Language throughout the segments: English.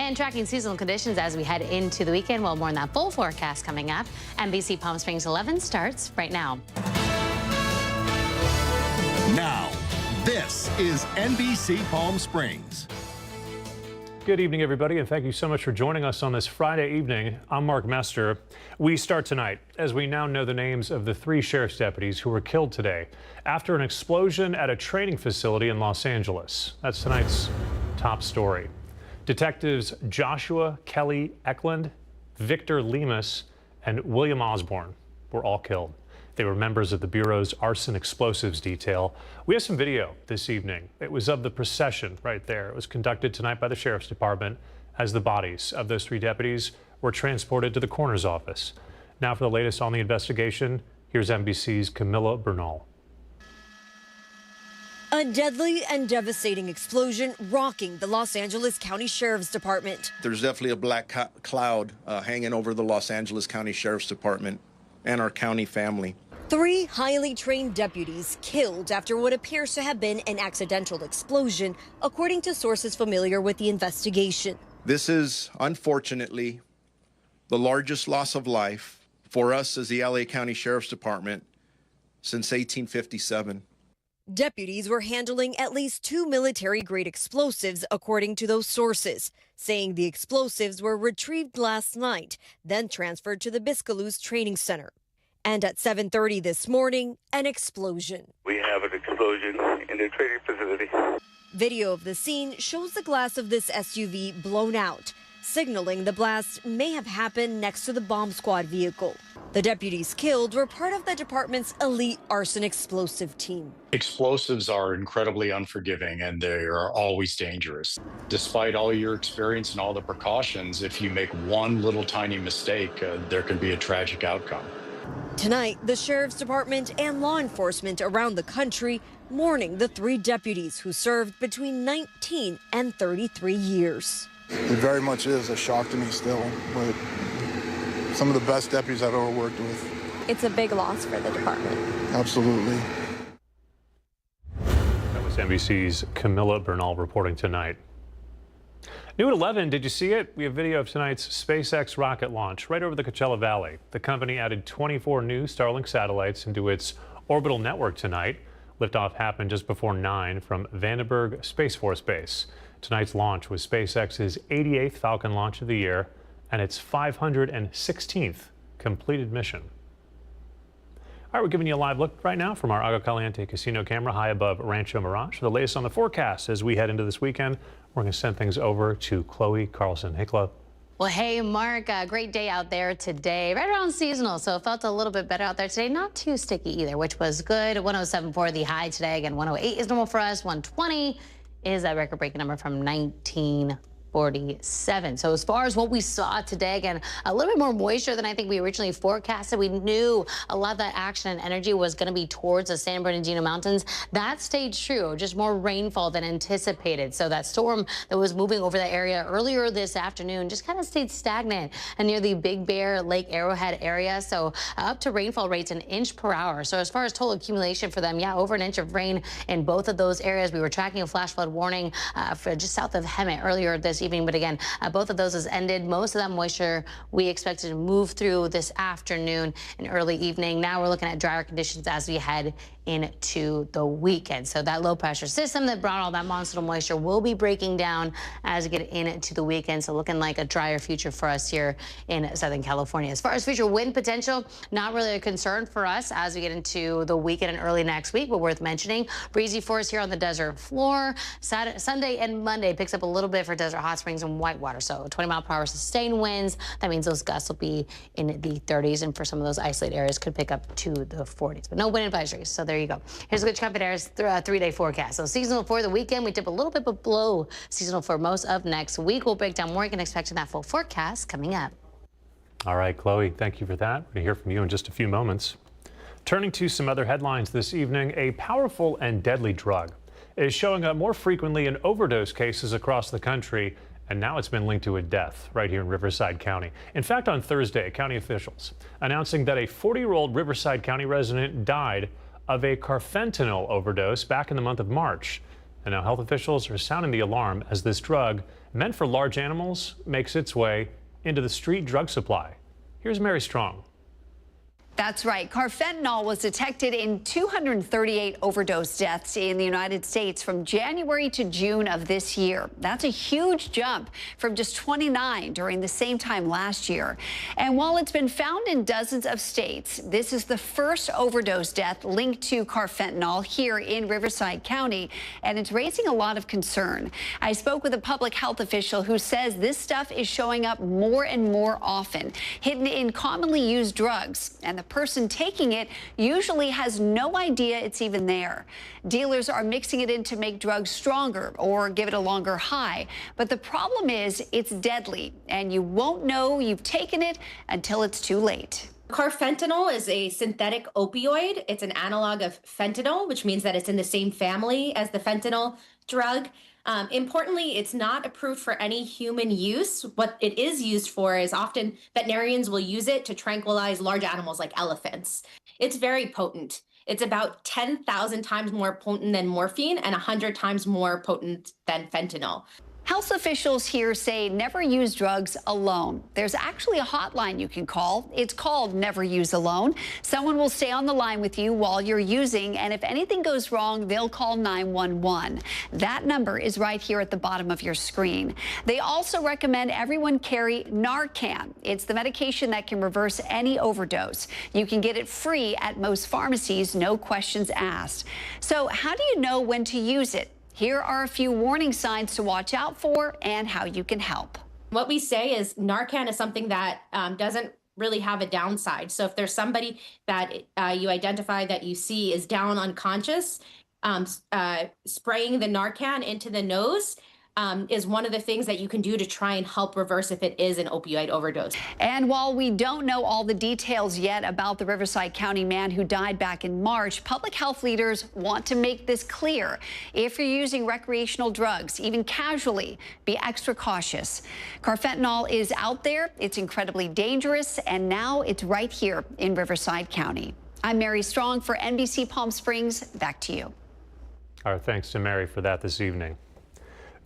And tracking seasonal conditions as we head into the weekend. Well, more on that full forecast coming up. NBC Palm Springs 11 starts right now. Now, this is NBC Palm Springs. Good evening, everybody, and thank you so much for joining us on this Friday evening. I'm Mark Mester. We start tonight as we now know the names of the 3 sheriff's deputies who were killed today after an explosion at a training facility in Los Angeles. That's tonight's top story. Detectives Joshua Kelly Eklund, Victor Lemus, and William Osborne were all killed. They were members of the Bureau's arson explosives detail. We have some video this evening. It was of the procession right there. It was conducted tonight by the Sheriff's Department as the bodies of those 3 deputies were transported to the coroner's office. Now for the latest on the investigation, here's NBC's Camilla Bernal. A deadly and devastating explosion rocking the Los Angeles County Sheriff's Department. There's definitely a black cloud hanging over the Los Angeles County Sheriff's Department and our county family. 3 highly trained deputies killed after what appears to have been an accidental explosion, according to sources familiar with the investigation. This is, unfortunately, the largest loss of life for us as the LA County Sheriff's Department since 1857. Deputies were handling at least 2 military-grade explosives, according to those sources, saying the explosives were retrieved last night, then transferred to the Biscaluz Training Center. And at 7:30 this morning, an explosion. We have an explosion in the training facility. Video of the scene shows the glass of this SUV blown out, signaling the blast may have happened next to the bomb squad vehicle. The deputies killed were part of the department's elite arson explosive team. Explosives are incredibly unforgiving and they are always dangerous. Despite all your experience and all the precautions, if you make one little tiny mistake, there can be a tragic outcome. Tonight, the Sheriff's Department and law enforcement around the country mourning the 3 deputies who served between 19 and 33 years. It very much is a shock to me still, but some of the best deputies I've ever worked with. It's a big loss for the department. Absolutely. That was NBC's Camilla Bernal reporting tonight. New at 11, did you see it? We have video of tonight's SpaceX rocket launch right over the Coachella Valley. The company added 24 new Starlink satellites into its orbital network tonight. Liftoff happened just before 9 from Vandenberg Space Force Base. Tonight's launch was SpaceX's 88th Falcon launch of the year and its 516th completed mission. All right, we're giving you a live look right now from our Agua Caliente casino camera high above Rancho Mirage. For the latest on the forecast as we head into this weekend, we're going to send things over to Chloe Carlson. Hey, Chloe. Well, hey, Mark, great day out there today, right around seasonal, so it felt a little bit better out there today. Not too sticky either, which was good. 107 for the high today. Again, 108 is normal for us. 120 is that record-breaking number from 1947. So as far as what we saw today, again, a little bit more moisture than I think we originally forecasted. We knew a lot of that action and energy was going to be towards the San Bernardino Mountains. That stayed true, just more rainfall than anticipated. So that storm that was moving over the area earlier this afternoon just kind of stayed stagnant and near the Big Bear Lake Arrowhead area. So up to rainfall rates 1 inch per hour. So as far as total accumulation for them, yeah, over 1 inch of rain in both of those areas. We were tracking a flash flood warning for just south of Hemet earlier this evening, but again, both of those has ended. Most of that moisture we expected to move through this afternoon and early evening. Now we're looking at drier conditions as we head into the weekend. So that low pressure system that brought all that monsoonal moisture will be breaking down as we get into the weekend. So looking like a drier future for us here in Southern California. As far as future wind potential, not really a concern for us as we get into the weekend and early next week, but worth mentioning. Breezy for us here on the desert floor. Sunday and Monday picks up a little bit for Desert Hot Springs and Whitewater. So 20-mile-per-hour sustained winds. That means those gusts will be in the 30s, and for some of those isolated areas could pick up to the 40s. But no wind advisories. So there you go. Here's a good Compare's 3-day forecast. So seasonal for the weekend, we dip a little bit below seasonal for most of next week. We'll break down more. You can expect in that full forecast coming up. All right, Chloe, thank you for that. We're going to hear from you in just a few moments. Turning to some other headlines this evening, a powerful and deadly drug is showing up more frequently in overdose cases across the country, and now it's been linked to a death right here in Riverside County. In fact, on Thursday, county officials announcing that a 40-year-old Riverside County resident died of a carfentanil overdose back in the month of March. And now health officials are sounding the alarm as this drug, meant for large animals, makes its way into the street drug supply. Here's Mary Strong. That's right. Carfentanil was detected in 238 overdose deaths in the United States from January to June of this year. That's a huge jump from just 29 during the same time last year. And while it's been found in dozens of states, this is the first overdose death linked to carfentanil here in Riverside County, and it's raising a lot of concern. I spoke with a public health official who says this stuff is showing up more and more often, hidden in commonly used drugs, and the person taking it usually has no idea it's even there. Dealers are mixing it in to make drugs stronger or give it a longer high. But the problem is it's deadly, and you won't know you've taken it until it's too late. Carfentanil is a synthetic opioid. It's an analog of fentanyl, which means that it's in the same family as the fentanyl drug. Importantly, it's not approved for any human use. What it is used for is often veterinarians will use it to tranquilize large animals like elephants. It's very potent. It's about 10,000 times more potent than morphine and 100 times more potent than fentanyl. Health officials here say never use drugs alone. There's actually a hotline you can call. It's called Never Use Alone. Someone will stay on the line with you while you're using, and if anything goes wrong, they'll call 911. That number is right here at the bottom of your screen. They also recommend everyone carry Narcan. It's the medication that can reverse any overdose. You can get it free at most pharmacies, no questions asked. So how do you know when to use it? Here are a few warning signs to watch out for and how you can help. What we say is Narcan is something that doesn't really have a downside. So if there's somebody that you identify that you see is down unconscious, spraying the Narcan into the nose is one of the things that you can do to try and help reverse if it is an opioid overdose. And while we don't know all the details yet about the Riverside County man who died back in March, public health leaders want to make this clear. If you're using recreational drugs, even casually, be extra cautious. Carfentanil is out there, it's incredibly dangerous, and now it's right here in Riverside County. I'm Mary Strong for NBC Palm Springs. Back to you. Our thanks to Mary for that this evening.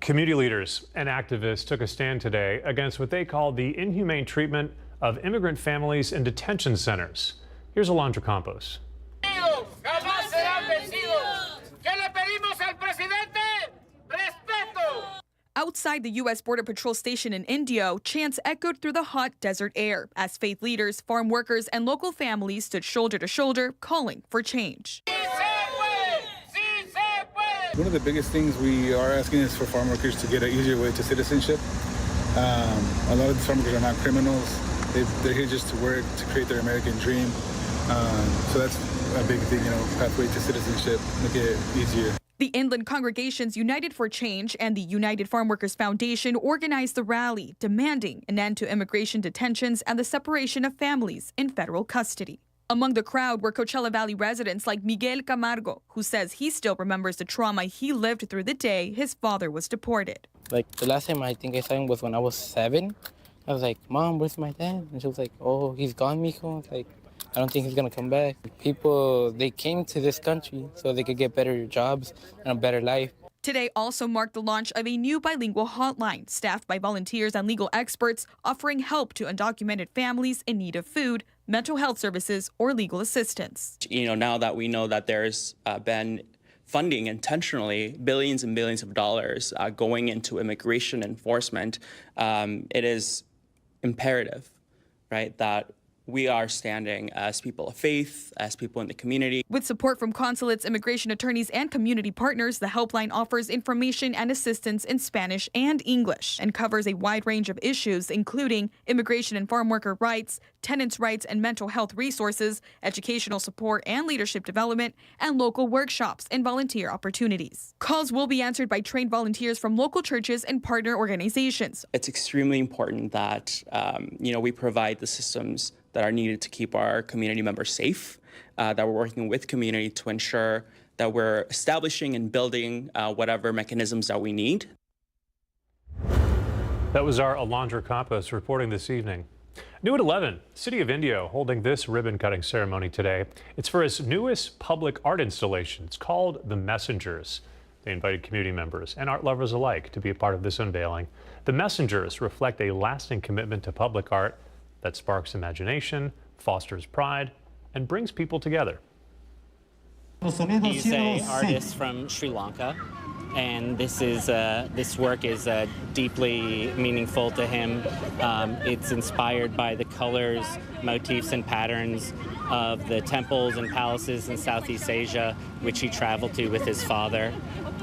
Community leaders and activists took a stand today against what they called the inhumane treatment of immigrant families in detention centers. Here's Alondra Campos. Outside the U.S. Border Patrol station in Indio, chants echoed through the hot desert air as faith leaders, farm workers, and local families stood shoulder to shoulder, calling for change. One of the biggest things we are asking is for farm workers to get an easier way to citizenship. A lot of these farm workers are not criminals. They're here just to work, to create their American dream. So that's a big thing, pathway to citizenship, make it easier. The Inland Congregations United for Change and the United Farm Workers Foundation organized the rally, demanding an end to immigration detentions and the separation of families in federal custody. Among the crowd were Coachella Valley residents like Miguel Camargo, who says he still remembers the trauma he lived through the day his father was deported. Like, the last time I think I saw him was when I was 7. I was like, Mom, where's my dad? And she was like, oh, he's gone, mijo. Like, I don't think he's gonna come back. People, they came to this country so they could get better jobs and a better life. Today also marked the launch of a new bilingual hotline staffed by volunteers and legal experts offering help to undocumented families in need of food, mental health services, or legal assistance. Now that we know that there's been funding intentionally, billions and billions of dollars going into immigration enforcement, it is imperative, right, that we are standing as people of faith, as people in the community. With support from consulates, immigration attorneys, and community partners, the helpline offers information and assistance in Spanish and English and covers a wide range of issues, including immigration and farm worker rights, tenants' rights and mental health resources, educational support and leadership development, and local workshops and volunteer opportunities. Calls will be answered by trained volunteers from local churches and partner organizations. It's extremely important that, we provide the systems that are needed to keep our community members safe, that we're working with community to ensure that we're establishing and building whatever mechanisms that we need. That was our Alondra Campos reporting this evening. New at 11, City of Indio holding this ribbon-cutting ceremony today. It's for its newest public art installation. It's called The Messengers. They invited community members and art lovers alike to be a part of this unveiling. The messengers reflect a lasting commitment to public art that sparks imagination, fosters pride, and brings people together. He's an artist from Sri Lanka, and this work is deeply meaningful to him. It's inspired by the colors, motifs, and patterns of the temples and palaces in Southeast Asia, which he traveled to with his father.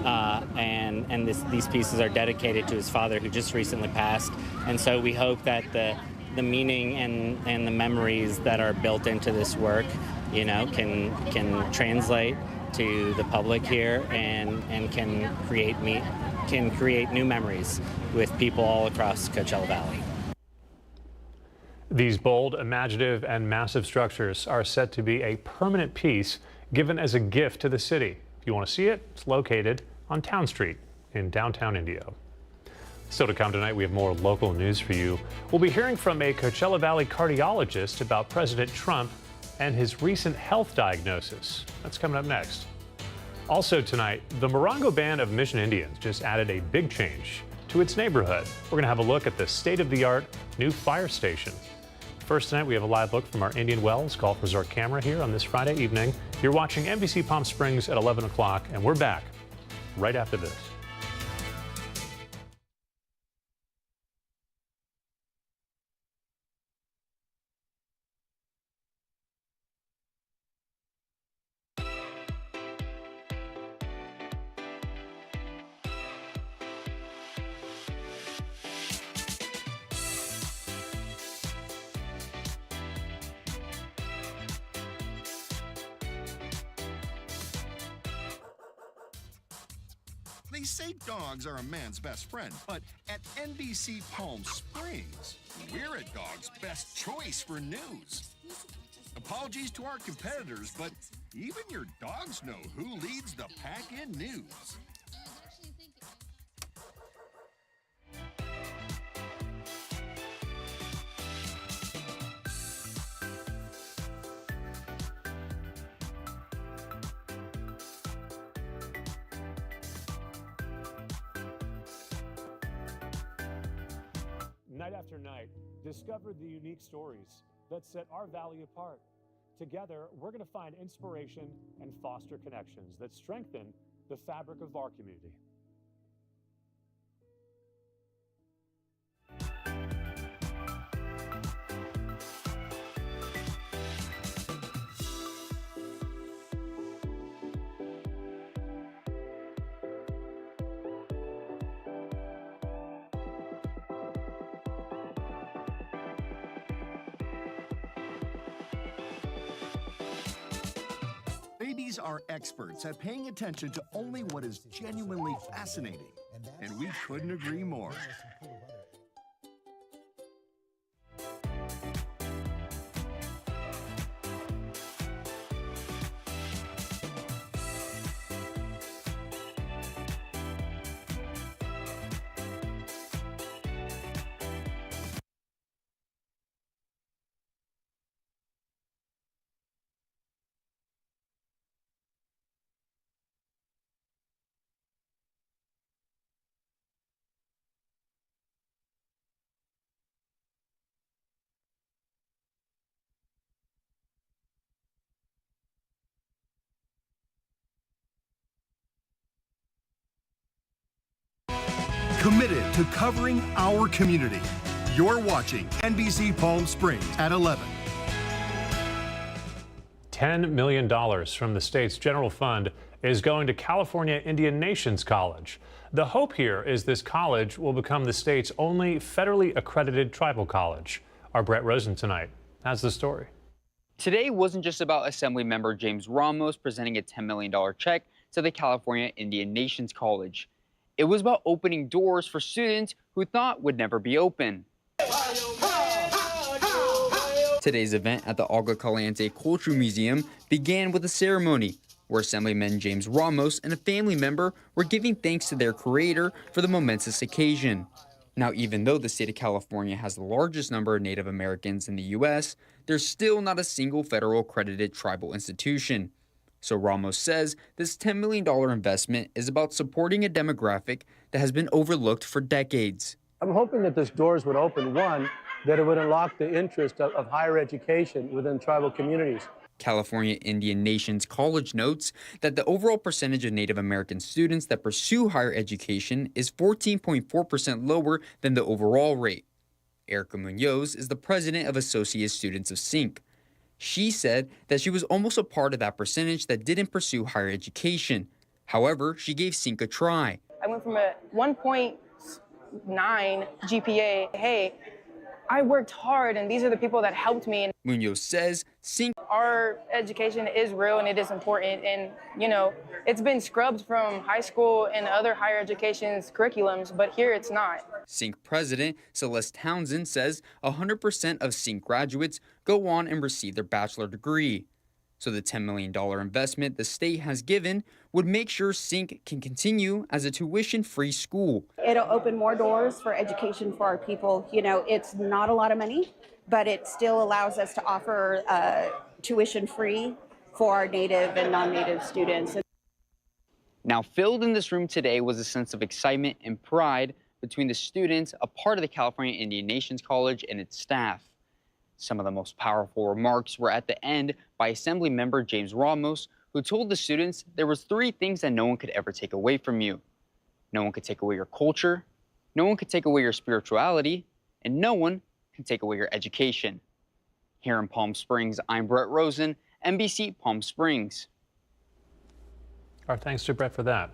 And these pieces are dedicated to his father, who just recently passed. And so we hope that the meaning and the memories that are built into this work, can translate to the public here and can create new memories with people all across Coachella Valley. These bold, imaginative, and massive structures are set to be a permanent piece given as a gift to the city. If you want to see it, it's located on Town Street in downtown Indio. Still to come tonight, we have more local news for you. We'll be hearing from a Coachella Valley cardiologist about President Trump and his recent health diagnosis. That's coming up next. Also tonight, the Morongo Band of Mission Indians just added a big change to its neighborhood. We're going to have a look at the state-of-the-art new fire station. First tonight, we have a live look from our Indian Wells Golf Resort camera here on this Friday evening. You're watching NBC Palm Springs at 11 o'clock, and we're back right after this. They say dogs are a man's best friend, but at NBC Palm Springs, we're a dog's best choice for news. Apologies to our competitors, but even your dogs know who leads the pack in news. Night after night, discover the unique stories that set our valley apart. Together, we're going to find inspiration and foster connections that strengthen the fabric of our community. Babies are experts at paying attention to only what is genuinely fascinating, and we couldn't agree more. Committed to covering our community. You're watching NBC Palm Springs at 11. $10 million from the state's general fund is going to California Indian Nations College. The hope here is this college will become the state's only federally accredited tribal college. Our Brett Rosen tonight has the story. Today wasn't just about Assemblymember James Ramos presenting a $10 million check to the California Indian Nations College. It was about opening doors for students who thought would never be open. Today's event at the Agua Caliente Cultural Museum began with a ceremony where Assemblyman James Ramos and a family member were giving thanks to their creator for the momentous occasion. Now, even though the state of California has the largest number of Native Americans in the U.S., there's still not a single federal accredited tribal institution. So Ramos says this $10 million investment is about supporting a demographic that has been overlooked for decades. I'm hoping that this doors would open, one, that it would unlock the interest of higher education within tribal communities. California Indian Nations College notes that the overall percentage of Native American students that pursue higher education is 14.4% lower than the overall rate. Erica Munoz is the president of Associate Students of SYNC. She said that she was almost a part of that percentage that didn't pursue higher education. However, she gave SYNC a try. I went from a 1.9 GPA. Hey, I worked hard, and these are the people that helped me. Munoz says SYNC. Our education is real and it is important. And, you know, it's been scrubbed from high school and other higher education's curriculums, but here it's not. SYNC president Celeste Townsend says 100% of SYNC graduates go on and receive their bachelor degree. So the $10 million investment the state has given would make sure SYNC can continue as a tuition-free school. It'll open more doors for education for our people. You know, it's not a lot of money, but it still allows us to offer tuition-free for our Native and non-Native students. Now, filled in this room today was a sense of excitement and pride between the students, a part of the California Indian Nations College, and its staff. Some of the most powerful remarks were at the end by Assembly Member James Ramos, who told the students there was 3 things that no one could ever take away from you. No one could take away your culture, no one could take away your spirituality, and no one can take away your education. Here in Palm Springs, I'm Brett Rosen, NBC Palm Springs. Our thanks to Brett for that.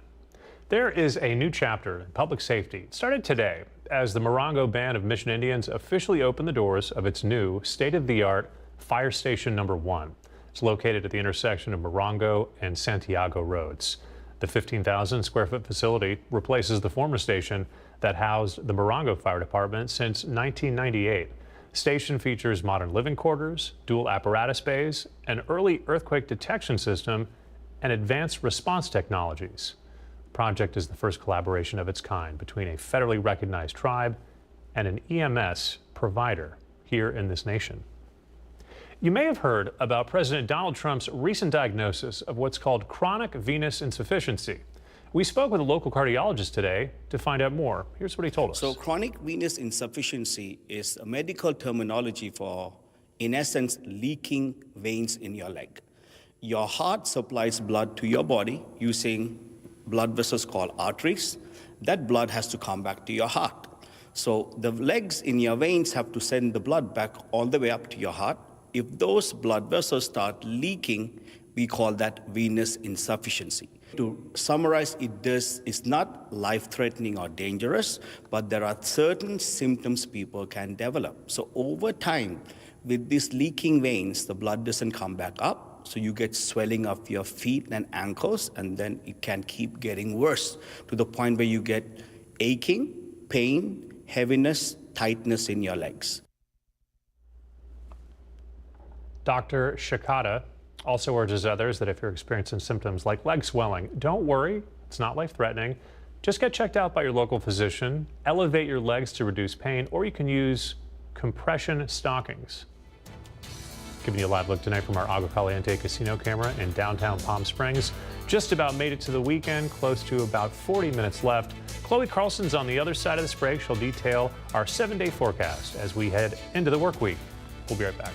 There is a new chapter in public safety. It started today as the Morongo Band of Mission Indians officially opened the doors of its new state-of-the-art Fire Station Number 1. It's located at the intersection of Morongo and Santiago Roads. The 15,000 square foot facility replaces the former station that housed the Morongo Fire Department since 1998. The station features modern living quarters, dual apparatus bays, an early earthquake detection system, and advanced response technologies. The project is the first collaboration of its kind between a federally recognized tribe and an EMS provider here in this nation. You may have heard about President Donald Trump's recent diagnosis of what's called chronic venous insufficiency. We spoke with a local cardiologist today to find out more. Here's what he told us. So chronic venous insufficiency is a medical terminology for, in essence, leaking veins in your leg. Your heart supplies blood to your body using blood vessels called arteries. That blood has to come back to your heart. So the legs in your veins have to send the blood back all the way up to your heart. If those blood vessels start leaking, we call that venous insufficiency. To summarize, it's not life-threatening or dangerous, but there are certain symptoms people can develop. So over time, with these leaking veins, the blood doesn't come back up, so you get swelling of your feet and ankles, and then it can keep getting worse to the point where you get aching, pain, heaviness, tightness in your legs. Dr. Shikata also urges others that if you're experiencing symptoms like leg swelling, don't worry, it's not life-threatening. Just get checked out by your local physician, elevate your legs to reduce pain, or you can use compression stockings. Giving you a live look tonight from our Agua Caliente casino camera in downtown Palm Springs. Just about made it to the weekend, close to about 40 minutes left. Chloe Carlson's on the other side of this break. She'll detail our 7-day forecast as we head into the work week. We'll be right back.